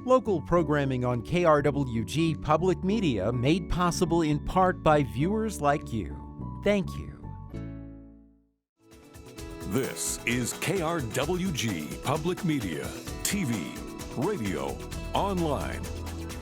Local programming on KRWG Public Media made possible in part by viewers like you. Thank you. This is KRWG Public Media, TV, radio, online.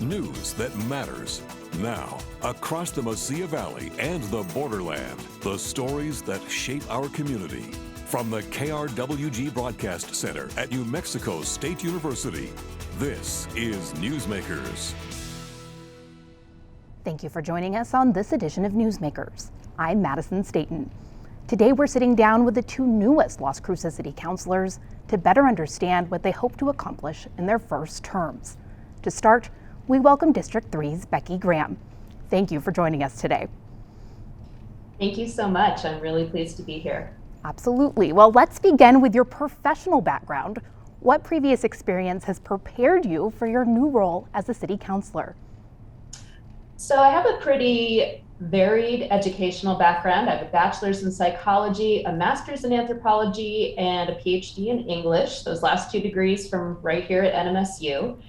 News that matters. Now, across the Mesilla Valley and the borderland, the stories that shape our community. From the KRWG Broadcast Center at New Mexico State University, this is Newsmakers. Thank you for joining us on this edition of Newsmakers. I'm Madison, Staten. Today we're sitting down with the two newest Las Cruces City Councilors to better understand what they hope to accomplish in their first terms. To start, we welcome District 3's Becky Graham. Thank you for joining us today. Thank you so much. I'm really pleased to be here. Absolutely. Well, let's begin with your professional background. What previous experience has prepared you for your new role as a city councilor? So I have a pretty varied educational background. I have a bachelor's in psychology, a master's in anthropology, and a PhD in English, those last two degrees from right here at NMSU.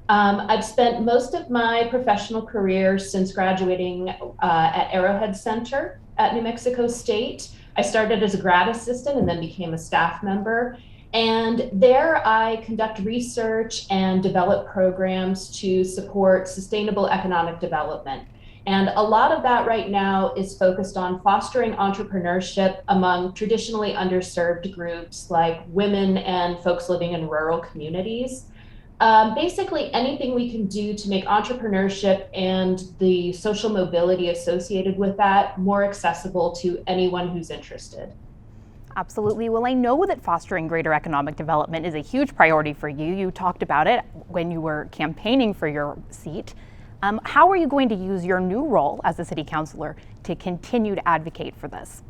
I've spent most of my professional career since graduating at Arrowhead Center at New Mexico State. I started as a grad assistant and then became a staff member. And there I conduct research and develop programs to support sustainable economic development. And a lot of that right now is focused on fostering entrepreneurship among traditionally underserved groups like women and folks living in rural communities. Basically anything we can do to make entrepreneurship and the social mobility associated with that more accessible to anyone who's interested. Absolutely. Well, I know that fostering greater economic development is a huge priority for you. You talked about it when you were campaigning for your seat. How are you going to use your new role as a city councilor to continue to advocate for this?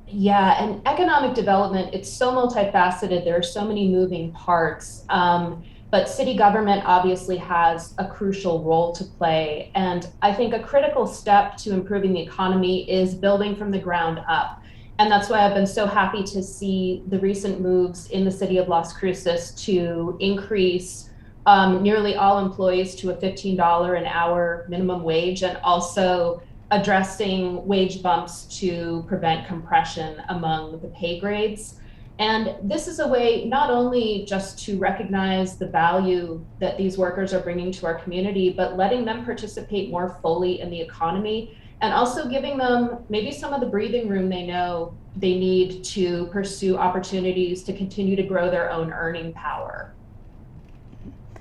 Yeah, and economic development, it's so multifaceted. There are so many moving parts, but city government obviously has a crucial role to play. And I think a critical step to improving the economy is building from the ground up. And that's why I've been so happy to see the recent moves in the city of Las Cruces to increase nearly all employees to a $15 an hour minimum wage, and also addressing wage bumps to prevent compression among the pay grades. And this is a way not only just to recognize the value that these workers are bringing to our community, but letting them participate more fully in the economy, and also giving them maybe some of the breathing room they know they need to pursue opportunities to continue to grow their own earning power.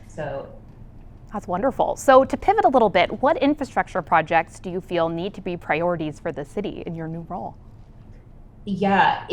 So that's wonderful. So to pivot a little bit, what infrastructure projects do you feel need to be priorities for the city in your new role? Yeah,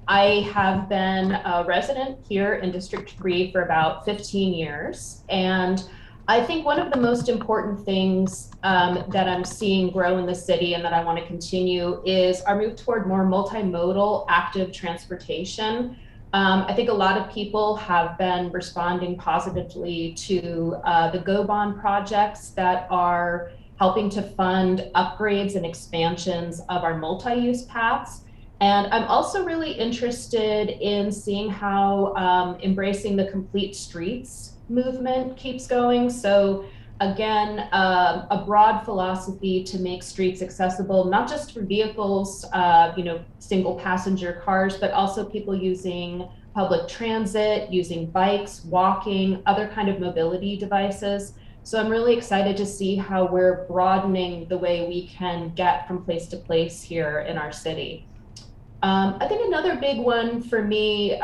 I have been a resident here in District 3 for about 15 years. And I think one of the most important things that I'm seeing grow in the city and that I want to continue is our move toward more multimodal active transportation. I think a lot of people have been responding positively to the GO Bond projects that are helping to fund upgrades and expansions of our multi-use paths. And I'm also really interested in seeing how embracing the complete streets movement keeps going. So again, a broad philosophy to make streets accessible, not just for vehicles, single passenger cars, but also people using public transit, using bikes, walking, other kind of mobility devices. So I'm really excited to see how we're broadening the way we can get from place to place here in our city. I think another big one for me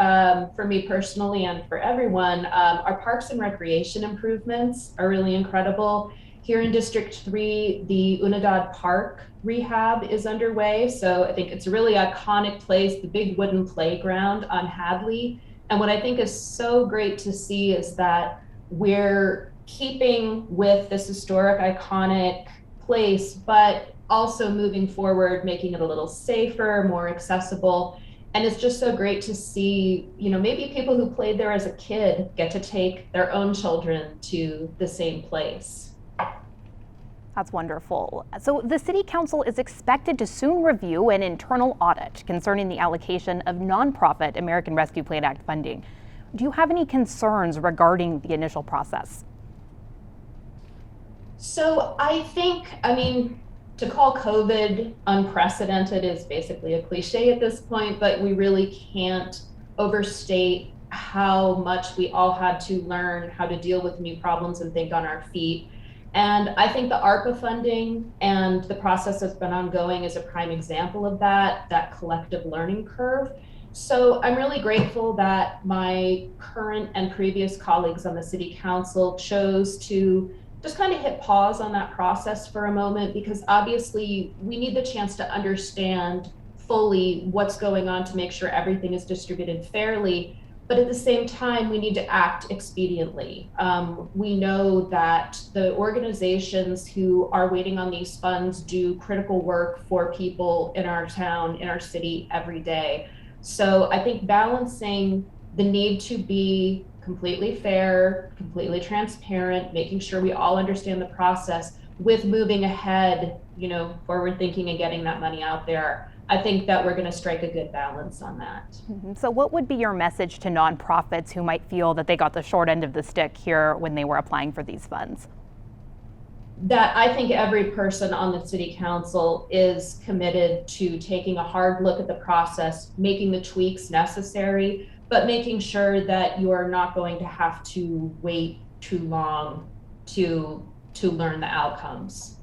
personally and for everyone, our parks and recreation improvements are really incredible. Here in District 3, the Unidad Park rehab is underway. So I think it's a really iconic place, the big wooden playground on Hadley. And what I think is so great to see is that we're keeping with this historic, iconic place, but also moving forward, making it a little safer, more accessible. And it's just so great to see, maybe people who played there as a kid get to take their own children to the same place. That's wonderful. So the City Council is expected to soon review an internal audit concerning the allocation of nonprofit American Rescue Plan Act funding. do you have any concerns regarding the initial process? So I think, to call COVID unprecedented is basically a cliche at this point, but we really can't overstate how much we all had to learn how to deal with new problems and think on our feet. And I think the ARPA funding and the process that's been ongoing is a prime example of that collective learning curve. So I'm really grateful that my current and previous colleagues on the city council chose to just kind of hit pause on that process for a moment, because obviously we need the chance to understand fully what's going on to make sure everything is distributed fairly. But at the same time, we need to act expediently. We know that the organizations who are waiting on these funds do critical work for people in our town, in our city every day. So I think balancing the need to be completely fair, completely transparent, making sure we all understand the process with moving ahead, forward thinking and getting that money out there. I think that we're going to strike a good balance on that. Mm-hmm. So what would be your message to nonprofits who might feel that they got the short end of the stick here when they were applying for these funds? That I think every person on the city council is committed to taking a hard look at the process, making the tweaks necessary, but making sure that you are not going to have to wait too long to learn the outcomes.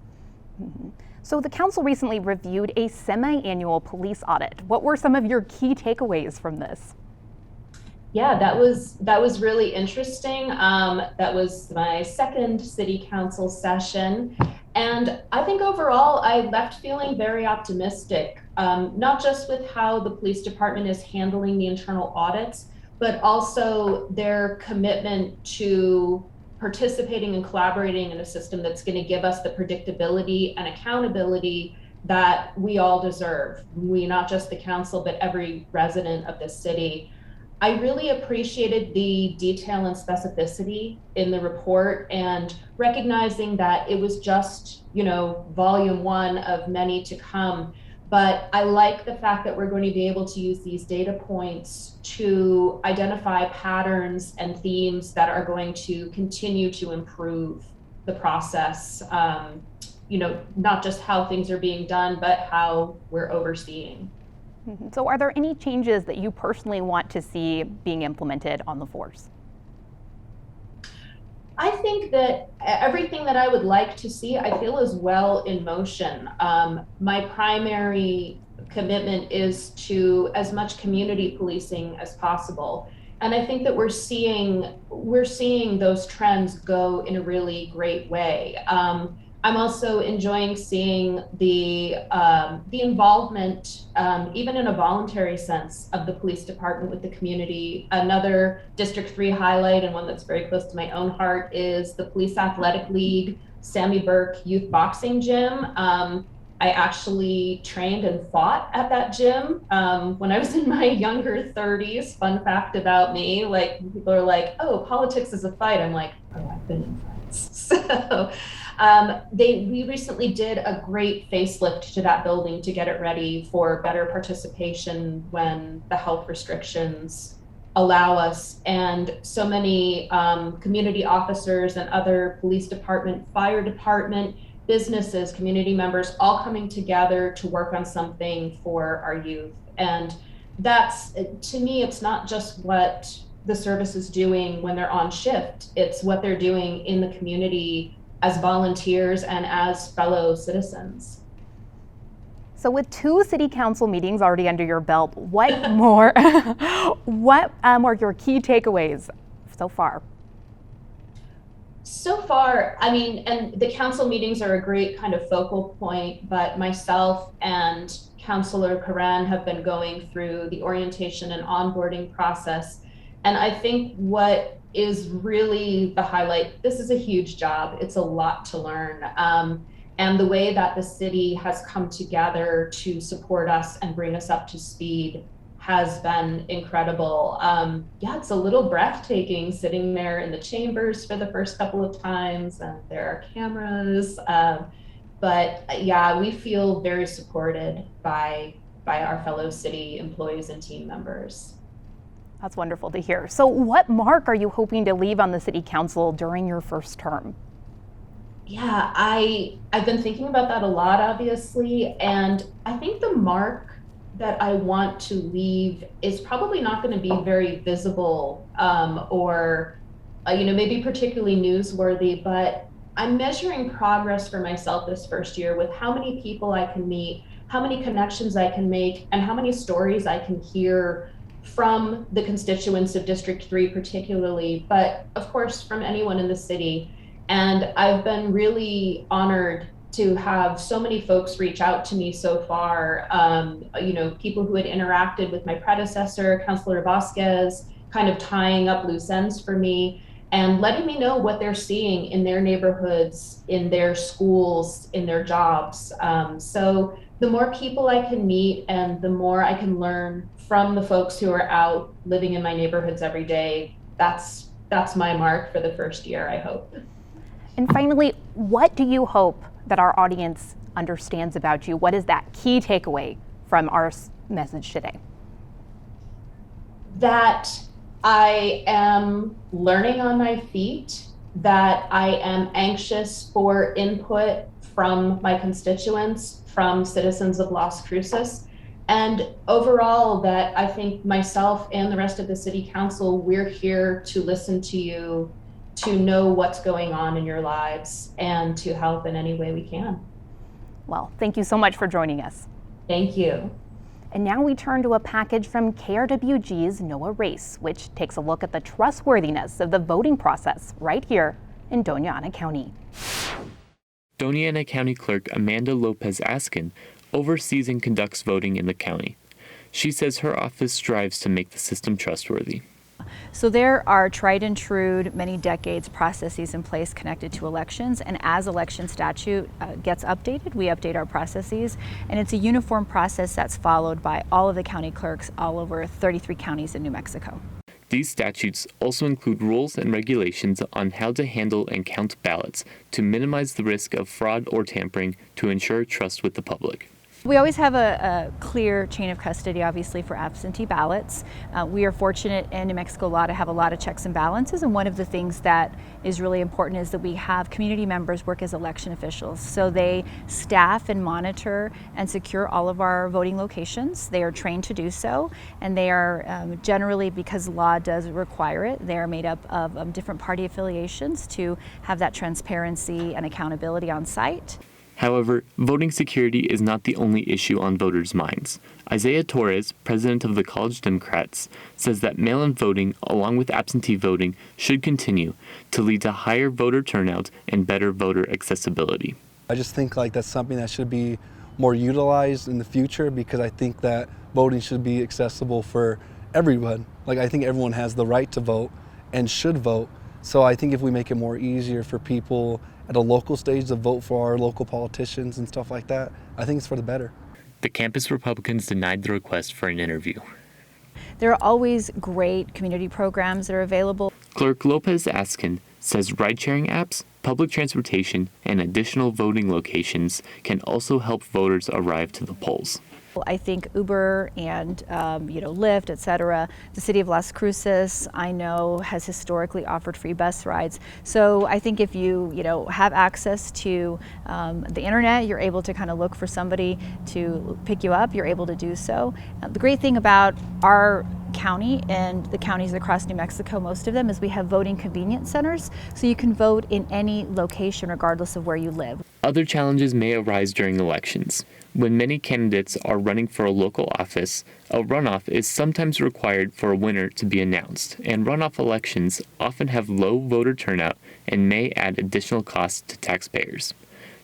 Mm-hmm. So the council recently reviewed a semi-annual police audit. What were some of your key takeaways from this? Yeah, that was really interesting. That was my second city council session. And I think overall, I left feeling very optimistic, not just with how the police department is handling the internal audits, but also their commitment to participating and collaborating in a system that's going to give us the predictability and accountability that we all deserve. We, not just the council, but every resident of this city. I really appreciated the detail and specificity in the report, and recognizing that it was just, volume one of many to come. But I like the fact that we're going to be able to use these data points to identify patterns and themes that are going to continue to improve the process, not just how things are being done, but how we're overseeing. So are there any changes that you personally want to see being implemented on the force? I think that everything that I would like to see, I feel is well in motion. My primary commitment is to as much community policing as possible. And I think that we're seeing those trends go in a really great way. I'm also enjoying seeing the involvement, even in a voluntary sense, of the police department with the community. Another District 3 highlight, and one that's very close to my own heart, is the Police Athletic League Sammy Burke Youth Boxing Gym. I actually trained and fought at that gym when I was in my younger 30s. Fun fact about me, people are like, oh, politics is a fight. I'm like, oh, I've been in fights. So we recently did a great facelift to that building to get it ready for better participation when the health restrictions allow us. And so many community officers and other police department, fire department, businesses, community members, all coming together to work on something for our youth. And that's, to me, it's not just what the service is doing when they're on shift, it's what they're doing in the community as volunteers and as fellow citizens. So with 2 city council meetings already under your belt, what more, what are your key takeaways so far? So far, and the council meetings are a great kind of focal point, but myself and Councilor Corran have been going through the orientation and onboarding process. And I think what is really the highlight, this is a huge job. It's a lot to learn. And the way that the city has come together to support us and bring us up to speed has been incredible. It's a little breathtaking sitting there in the chambers for the first couple of times, and there are cameras. But yeah, we feel very supported by our fellow city employees and team members. That's wonderful to hear. So what mark are you hoping to leave on the city council during your first term? Yeah, I've been thinking about that a lot, obviously, and I think the mark that I want to leave is probably not going to be very visible or maybe particularly newsworthy, but I'm measuring progress for myself this first year with how many people I can meet, how many connections I can make, and how many stories I can hear from the constituents of District 3 particularly, but of course from anyone in the city. And I've been really honored to have so many folks reach out to me so far, people who had interacted with my predecessor, Councilor Vasquez, kind of tying up loose ends for me and letting me know what they're seeing in their neighborhoods, in their schools, in their jobs. So the more people I can meet and the more I can learn from the folks who are out living in my neighborhoods every day, that's my mark for the first year, I hope. And finally, what do you hope that our audience understands about you? What is that key takeaway from our message today? That I am learning on my feet, that I am anxious for input from my constituents, from citizens of Las Cruces, and overall that I think myself and the rest of the city council, we're here to listen to you, to know what's going on in your lives, and to help in any way we can. Well, thank you so much for joining us. Thank you. And now we turn to a package from KRWG's Noah Race, which takes a look at the trustworthiness of the voting process right here in Doña Ana County. Doña Ana County Clerk Amanda Lopez-Askin oversees and conducts voting in the county. She says her office strives to make the system trustworthy. So there are tried and true, many decades processes in place connected to elections, and as election statute gets updated, we update our processes, and it's a uniform process that's followed by all of the county clerks all over 33 counties in New Mexico. These statutes also include rules and regulations on how to handle and count ballots to minimize the risk of fraud or tampering to ensure trust with the public. We always have a clear chain of custody, obviously, for absentee ballots. We are fortunate in New Mexico law to have a lot of checks and balances, and one of the things that is really important is that we have community members work as election officials. So they staff and monitor and secure all of our voting locations. They are trained to do so, and they are generally, because law does require it, they are made up of different party affiliations to have that transparency and accountability on site. However, voting security is not the only issue on voters' minds. Isaiah Torres, president of the College Democrats, says that mail-in voting, along with absentee voting, should continue to lead to higher voter turnout and better voter accessibility. I just think that's something that should be more utilized in the future, because I think that voting should be accessible for everyone. I think everyone has the right to vote and should vote. So I think if we make it more easier for people at a local stage to vote for our local politicians and stuff like that, I think it's for the better. The campus Republicans denied the request for an interview. There are always great community programs that are available. Clerk Lopez-Askin says ride-sharing apps, public transportation, and additional voting locations can also help voters arrive to the polls. I think Uber and Lyft, et cetera, the city of Las Cruces, I know, has historically offered free bus rides. So I think if you have access to the internet, you're able to kind of look for somebody to pick you up. You're able to do so. The great thing about our county and the counties across New Mexico, most of them, is we have voting convenience centers, so you can vote in any location regardless of where you live. Other challenges may arise during elections. When many candidates are running for a local office, a runoff is sometimes required for a winner to be announced, and runoff elections often have low voter turnout and may add additional costs to taxpayers.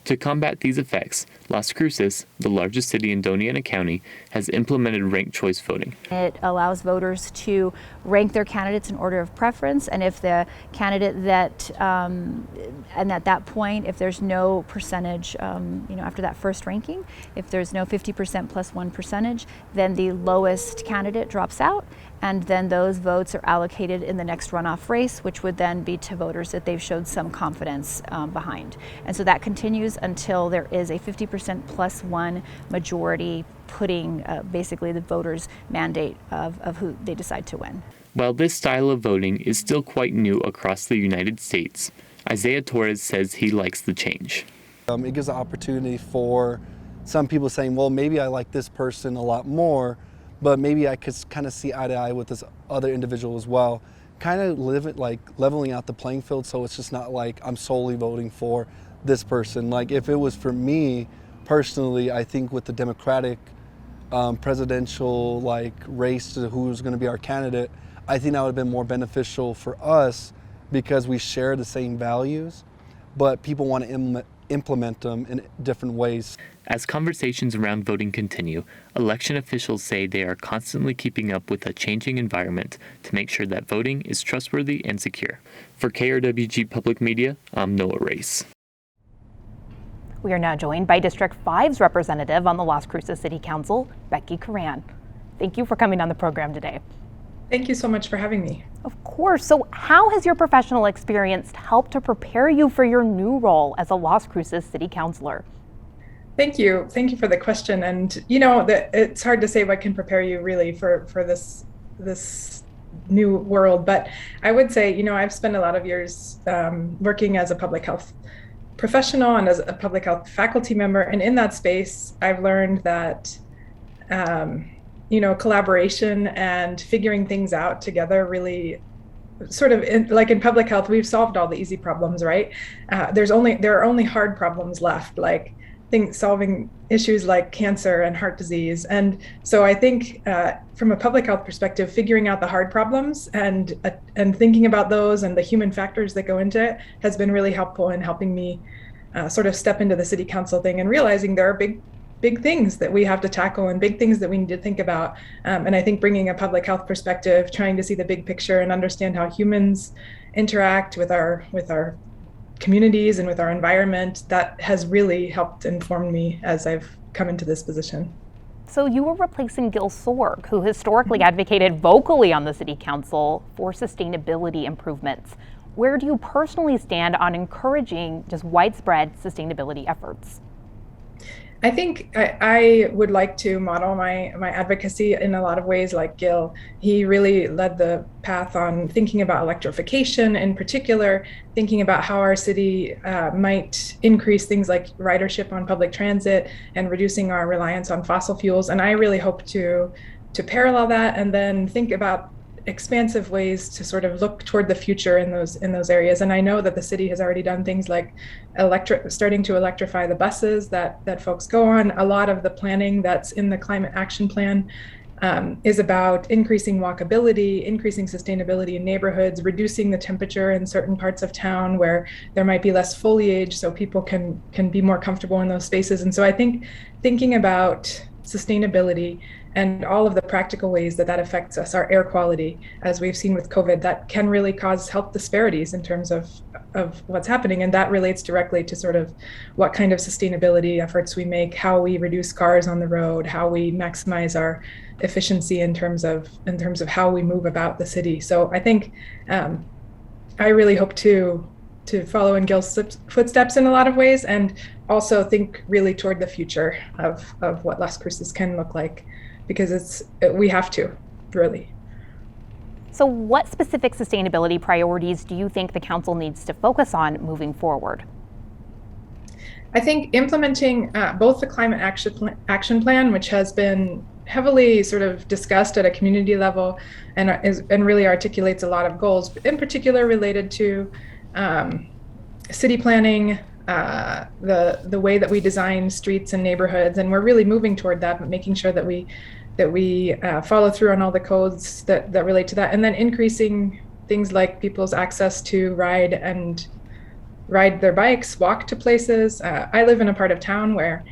To combat these effects, Las Cruces, the largest city in Doña Ana County, has implemented ranked choice voting. It allows voters to rank their candidates in order of preference, and if the candidate that, and at that point, if there's no percentage, after that first ranking, if there's no 50% plus 1 percentage, then the lowest candidate drops out, and then those votes are allocated in the next runoff race, which would then be to voters that they've showed some confidence behind. And so that continues until there is a 50% plus 1 majority putting basically the voters' mandate of who they decide to win. While this style of voting is still quite new across the United States, Isaiah Torres says he likes the change. It gives an opportunity for some people saying, well, maybe I like this person a lot more, but maybe I could kind of see eye to eye with this other individual as well. Kind of leveling out the playing field, so it's just not like I'm solely voting for this person. Like if it was for me personally, I think with the Democratic presidential race to who's going to be our candidate, I think that would have been more beneficial for us because we share the same values, but people want to implement them in different ways. As conversations around voting continue, election officials say they are constantly keeping up with a changing environment to make sure that voting is trustworthy and secure. For KRWG Public Media, I'm Noah Race. We are now joined by District 5's representative on the Las Cruces City Council, Becki Corran. Thank you for coming on the program today. Thank you so much for having me. Of course. So how has your professional experience helped to prepare you for your new role as a Las Cruces City Councilor? Thank you. Thank you for the question. And it's hard to say what can prepare you really for this new world. But I would say, I've spent a lot of years working as a public health professional and as a public health faculty member. And in that space, I've learned that collaboration and figuring things out together really in public health, we've solved all the easy problems, right? There are only hard problems left, like solving issues like cancer and heart disease. And so I think from a public health perspective, figuring out the hard problems and thinking about those and the human factors that go into it has been really helpful in helping me step into the city council thing and realizing there are big things that we have to tackle and big things that we need to think about. And I think bringing a public health perspective, trying to see the big picture and understand how humans interact with our communities and with our environment, that has really helped inform me as I've come into this position. So you were replacing Gil Sorg, who historically advocated vocally on the city council for sustainability improvements. Where do you personally stand on encouraging just widespread sustainability efforts? I think I would like to model my advocacy in a lot of ways like Gil. He really led the path on thinking about electrification, in particular, thinking about how our city might increase things like ridership on public transit and reducing our reliance on fossil fuels. And I really hope to parallel that and then think about expansive ways to sort of look toward the future in those areas. And I know that the city has already done things like starting to electrify the buses that folks go on. A lot of the planning that's in the climate action plan is about increasing walkability, increasing sustainability in neighborhoods, reducing the temperature in certain parts of town where there might be less foliage so people can be more comfortable in those spaces. And so I think thinking about sustainability and all of the practical ways that affects us, our air quality, as we've seen with COVID, that can really cause health disparities in terms of what's happening. And that relates directly to sort of what kind of sustainability efforts we make, how we reduce cars on the road, how we maximize our efficiency in terms of how we move about the city. So I think I really hope to follow in Gil's footsteps in a lot of ways, and also think really toward the future of what Las Cruces can look like, because we have to, really. So what specific sustainability priorities do you think the council needs to focus on moving forward? I think implementing both the climate action plan, which has been heavily sort of discussed at a community level and really articulates a lot of goals, in particular related to city planning, the way that we design streets and neighborhoods, and we're really moving toward that, but making sure that we follow through on all the codes that relate to that, and then increasing things like people's access to ride their bikes, walk to places. I live in a part of town where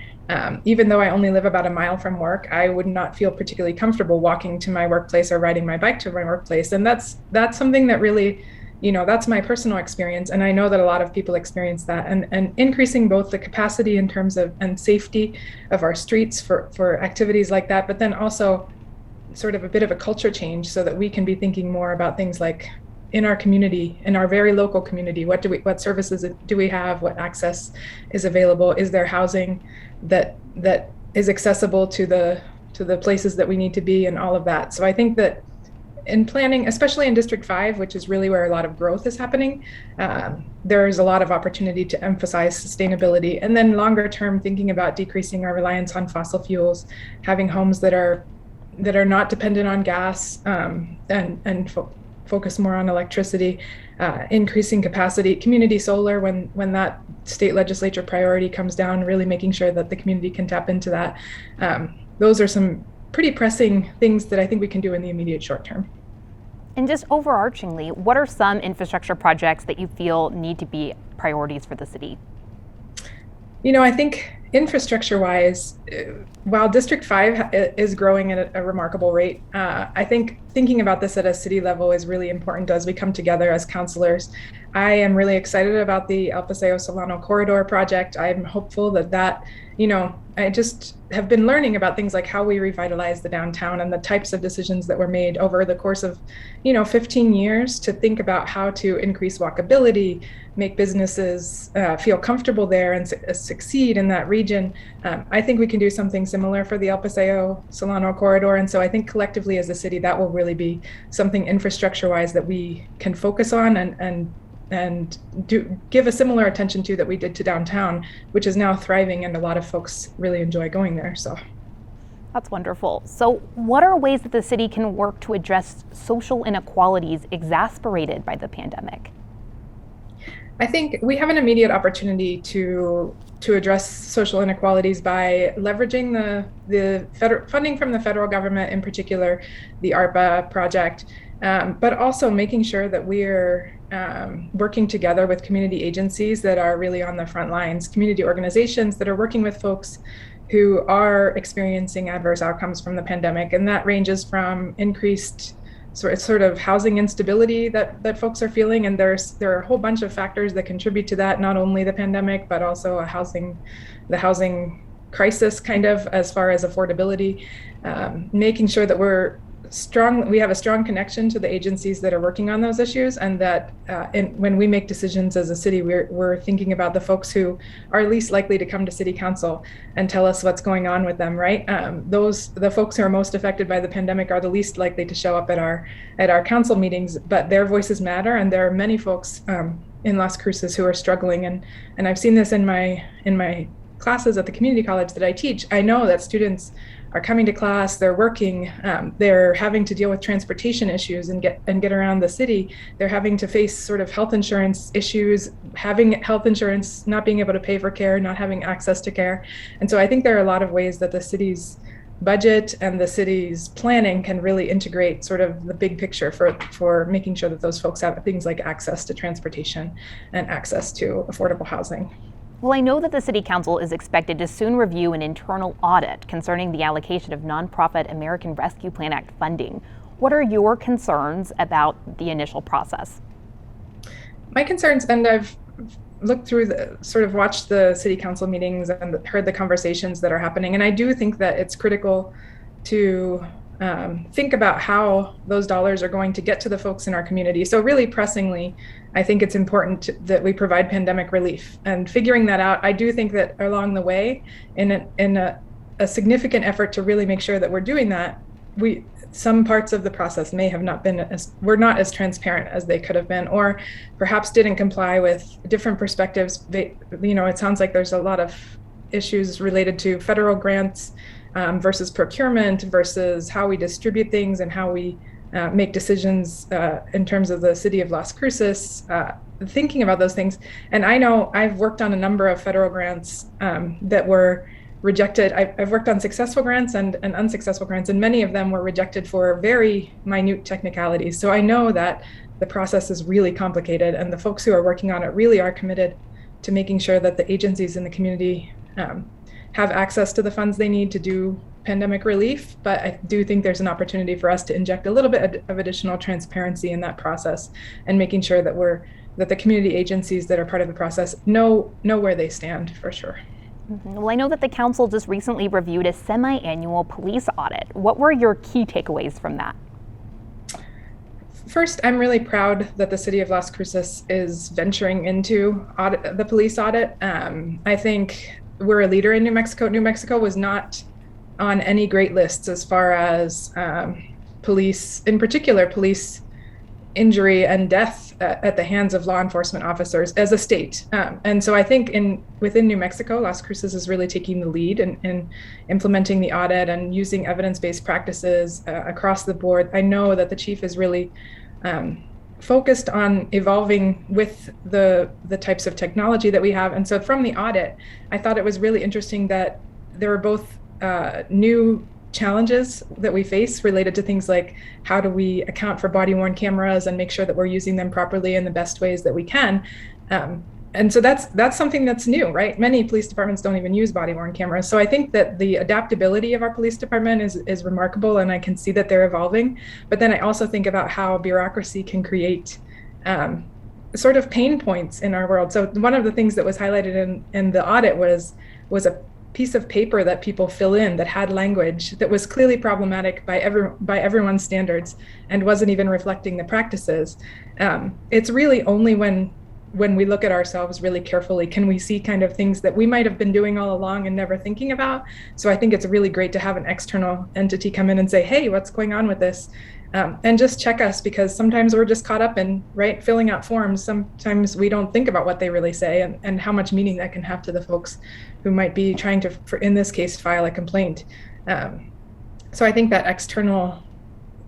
even though I only live about a mile from work, I would not feel particularly comfortable walking to my workplace or riding my bike to my workplace. And that's something that really, that's my personal experience. And I know that a lot of people experience that, and increasing both the capacity in terms of and safety of our streets for activities like that, but then also sort of a bit of a culture change so that we can be thinking more about things like in our community, in our very local community, what services do we have, what access is available, is there housing that is accessible to the places that we need to be, and all of that. So I think that in planning, especially in District 5, which is really where a lot of growth is happening, there's a lot of opportunity to emphasize sustainability. And then longer term, thinking about decreasing our reliance on fossil fuels, having homes that are not dependent on gas, and focus more on electricity, increasing capacity, community solar when that state legislature priority comes down, really making sure that the community can tap into that. Those are some pretty pressing things that I think we can do in the immediate short term. And just overarchingly, what are some infrastructure projects that you feel need to be priorities for the city? You know, I think infrastructure-wise, while District 5 is growing at a remarkable rate, I think thinking about this at a city level is really important as we come together as councilors. I am really excited about the El Paseo Solano Corridor project. I'm hopeful that, you know, I just have been learning about things like how we revitalize the downtown and the types of decisions that were made over the course of, 15 years to think about how to increase walkability, make businesses feel comfortable there and succeed in that region. I think we can do something similar for the El Paseo Solano Corridor. And so I think collectively as a city, that will really be something infrastructure-wise that we can focus on and give a similar attention to that we did to downtown, which is now thriving and a lot of folks really enjoy going there. So that's wonderful. So what are ways that the city can work to address social inequalities exacerbated by the pandemic? I think we have an immediate opportunity to address social inequalities by leveraging the federal funding from the federal government, in particular the ARPA project, but also making sure that we're working together with community agencies that are really on the front lines, community organizations that are working with folks who are experiencing adverse outcomes from the pandemic. And that ranges from increased sort of housing instability that folks are feeling. And there are a whole bunch of factors that contribute to that, not only the pandemic, but also the housing crisis kind of as far as affordability, making sure that we have a strong connection to the agencies that are working on those issues, and that when we make decisions as a city, we're thinking about the folks who are least likely to come to city council and tell us what's going on with them, right? The folks who are most affected by the pandemic are the least likely to show up at our council meetings, but their voices matter, and there are many folks in Las Cruces who are struggling, and I've seen this in my classes at the community college that I teach. I know that students are coming to class, they're working, they're having to deal with transportation issues and get around the city. They're having to face sort of health insurance issues, having health insurance, not being able to pay for care, not having access to care. And so I think there are a lot of ways that the city's budget and the city's planning can really integrate sort of the big picture for making sure that those folks have things like access to transportation and access to affordable housing. Well, I know that the City Council is expected to soon review an internal audit concerning the allocation of nonprofit American Rescue Plan Act funding. What are your concerns about the initial process? My concerns, and I've looked through watched the City Council meetings and heard the conversations that are happening, and I do think that it's critical to think about how those dollars are going to get to the folks in our community. So really pressingly, I think it's important that we provide pandemic relief, and figuring that out. I do think that along the way, in a significant effort to really make sure that we're doing that, some parts of the process may have not been were not as transparent as they could have been, or perhaps didn't comply with different perspectives. It sounds like there's a lot of issues related to federal grants versus procurement versus how we distribute things and how we make decisions in terms of the city of Las Cruces, thinking about those things. And I know I've worked on a number of federal grants that were rejected. I've worked on successful grants and unsuccessful grants, and many of them were rejected for very minute technicalities. So I know that the process is really complicated, and the folks who are working on it really are committed to making sure that the agencies in the community have access to the funds they need to do pandemic relief. But I do think there's an opportunity for us to inject a little bit of additional transparency in that process, and making sure that the community agencies that are part of the process know where they stand for sure. Mm-hmm. Well, I know that the council just recently reviewed a semi-annual police audit. What were your key takeaways from that? First, I'm really proud that the city of Las Cruces is venturing into the police audit. I think we're a leader in New Mexico. New Mexico was not on any great lists as far as police, in particular, police injury and death at the hands of law enforcement officers as a state. And so I think within New Mexico, Las Cruces is really taking the lead in implementing the audit and using evidence-based practices across the board. I know that the chief is really focused on evolving with the types of technology that we have. And so from the audit, I thought it was really interesting that there were both new challenges that we face related to things like how do we account for body-worn cameras and make sure that we're using them properly in the best ways that we can. And so that's something that's new, right? Many police departments don't even use body-worn cameras. So I think that the adaptability of our police department is remarkable, and I can see that they're evolving. But then I also think about how bureaucracy can create sort of pain points in our world. So one of the things that was highlighted in the audit was a piece of paper that people fill in that had language that was clearly problematic by everyone's standards and wasn't even reflecting the practices. It's really only when we look at ourselves really carefully can we see kind of things that we might have been doing all along and never thinking about. So I think it's really great to have an external entity come in and say, hey, what's going on with this? And just check us, because sometimes we're just caught up in filling out forms. Sometimes we don't think about what they really say and how much meaning that can have to the folks who might be trying to, in this case, file a complaint. So I think that external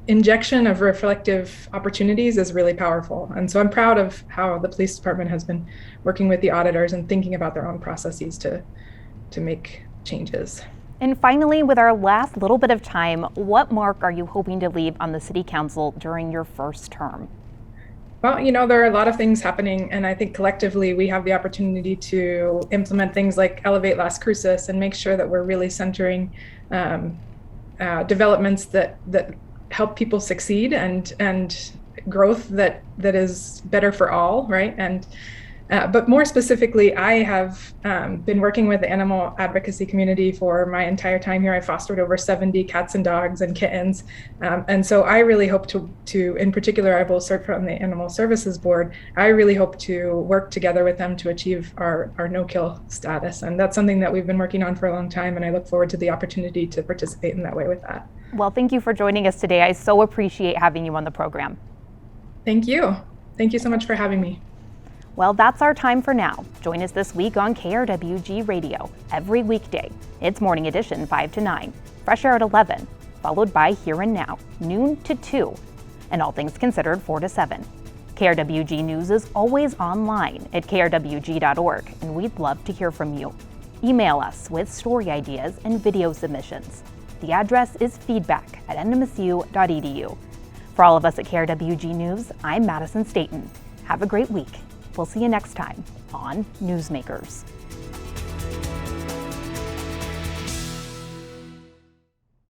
injection of reflective opportunities is really powerful. And so I'm proud of how the police department has been working with the auditors and thinking about their own processes to make changes. And finally, with our last little bit of time, what mark are you hoping to leave on the City Council during your first term? Well, there are a lot of things happening, and I think collectively we have the opportunity to implement things like Elevate Las Cruces and make sure that we're really centering developments that help people succeed and growth that is better for all, right? And but more specifically, I have been working with the animal advocacy community for my entire time here. I fostered over 70 cats and dogs and kittens. And so I really hope to, in particular, I will serve on the Animal Services Board. I really hope to work together with them to achieve our no-kill status. And that's something that we've been working on for a long time. And I look forward to the opportunity to participate in that way with that. Well, thank you for joining us today. I so appreciate having you on the program. Thank you. Thank you so much for having me. Well, that's our time for now. Join us this week on KRWG Radio every weekday. It's Morning Edition 5 to 9, Fresh Air at 11, followed by Here and Now, noon to 2, and All Things Considered 4 to 7. KRWG News is always online at krwg.org, and we'd love to hear from you. Email us with story ideas and video submissions. The address is feedback@nmsu.edu. For all of us at KRWG News, I'm Madison Staten. Have a great week. We'll see you next time on Newsmakers.